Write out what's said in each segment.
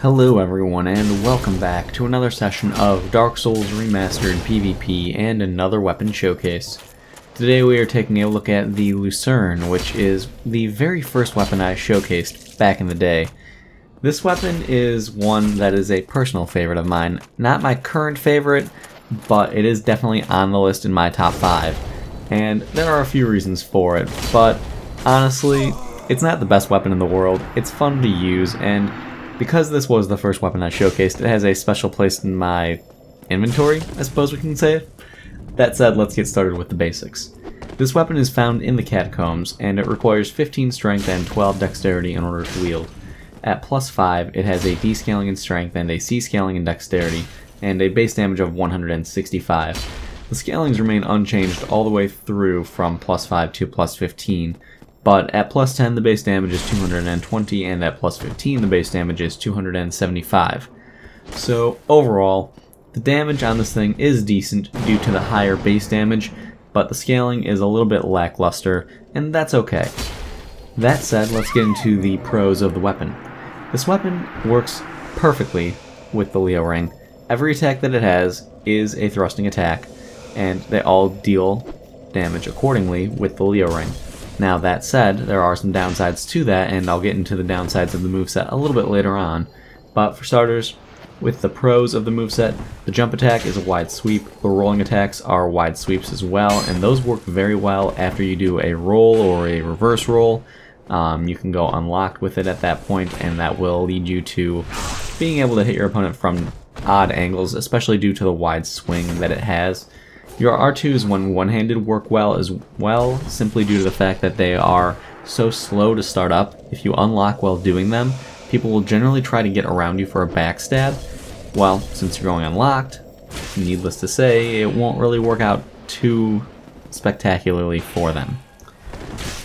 Hello everyone, and welcome back to another session of Dark Souls Remastered PvP and another weapon showcase. Today we are taking a look at the Lucerne, which is the very first weapon I showcased back in the day. This weapon is one that is a personal favorite of mine. Not my current favorite, but it is definitely on the list in my top 5. And there are a few reasons for it, but honestly, it's not the best weapon in the world. It's fun to use, and because this was the first weapon I showcased, it has a special place in my inventory, I suppose we can say. That said, let's get started with the basics. This weapon is found in the catacombs, and it requires 15 strength and 12 dexterity in order to wield. At plus 5, it has a D scaling in strength and a C scaling in dexterity, and a base damage of 165. The scalings remain unchanged all the way through from plus 5 to plus 15. But at plus 10 the base damage is 220, and at plus 15 the base damage is 275. So overall, the damage on this thing is decent due to the higher base damage, but the scaling is a little bit lackluster, and that's okay. That said, let's get into the pros of the weapon. This weapon works perfectly with the Leo ring. Every attack that it has is a thrusting attack, and they all deal damage accordingly with the Leo ring. Now that said, there are some downsides to that, and I'll get into the downsides of the moveset a little bit later on. But for starters, with the pros of the moveset, the jump attack is a wide sweep, the rolling attacks are wide sweeps as well, and those work very well after you do a roll or a reverse roll. You can go unlocked with it at that point, and that will lead you to being able to hit your opponent from odd angles, especially due to the wide swing that it has. Your R2s when one-handed work well as well, simply due to the fact that they are so slow to start up. If you unlock while doing them, people will generally try to get around you for a backstab. Well, since you're going unlocked, needless to say, it won't really work out too spectacularly for them.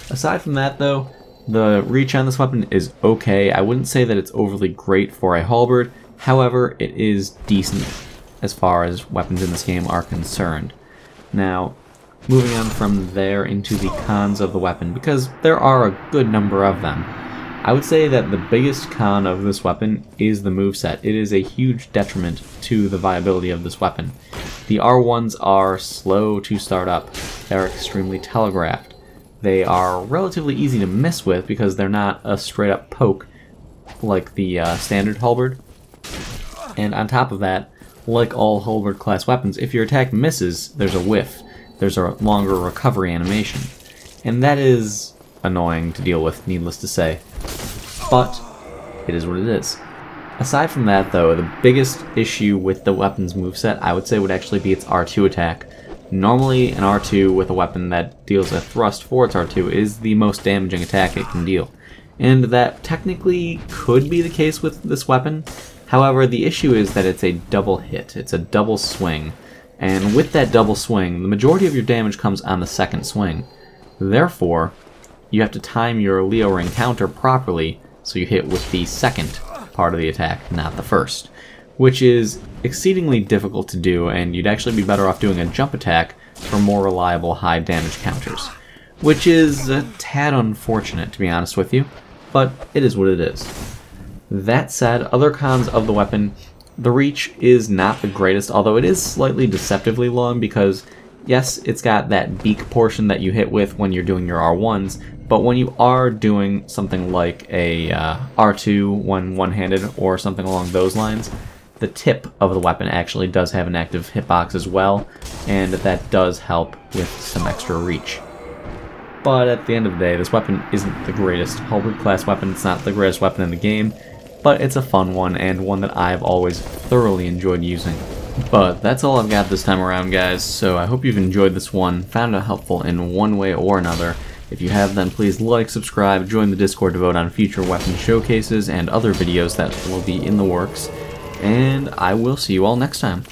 Aside from that though, the reach on this weapon is okay. I wouldn't say that it's overly great for a halberd, however, it is decent as far as weapons in this game are concerned. Now, moving on from there into the cons of the weapon, because there are a good number of them. I would say that the biggest con of this weapon is the moveset. It is a huge detriment to the viability of this weapon. The R1s are slow to start up. They're extremely telegraphed. They are relatively easy to miss with because they're not a straight up poke like the standard halberd. And on top of that, like all halberd class weapons, if your attack misses, there's a whiff. There's a longer recovery animation. And that is annoying to deal with, needless to say. But it is what it is. Aside from that though, the biggest issue with the weapon's moveset I would say would actually be its R2 attack. Normally an R2 with a weapon that deals a thrust for its R2 is the most damaging attack it can deal. And that technically could be the case with this weapon. However, the issue is that it's a double hit, it's a double swing, and with that double swing, the majority of your damage comes on the second swing. Therefore, you have to time your Leo ring counter properly so you hit with the second part of the attack, not the first, which is exceedingly difficult to do, and you'd actually be better off doing a jump attack for more reliable high damage counters, which is a tad unfortunate, to be honest with you, but it is what it is. That said, other cons of the weapon, the reach is not the greatest, although it is slightly deceptively long because, yes, it's got that beak portion that you hit with when you're doing your R1s, but when you are doing something like a R2 when one-handed or something along those lines, the tip of the weapon actually does have an active hitbox as well, and that does help with some extra reach. But at the end of the day, this weapon isn't the greatest halberd class weapon, it's not the greatest weapon in the game, but it's a fun one, and one that I've always thoroughly enjoyed using. But that's all I've got this time around, guys, so I hope you've enjoyed this one, found it helpful in one way or another. If you have, then please like, subscribe, join the Discord to vote on future weapon showcases and other videos that will be in the works, and I will see you all next time.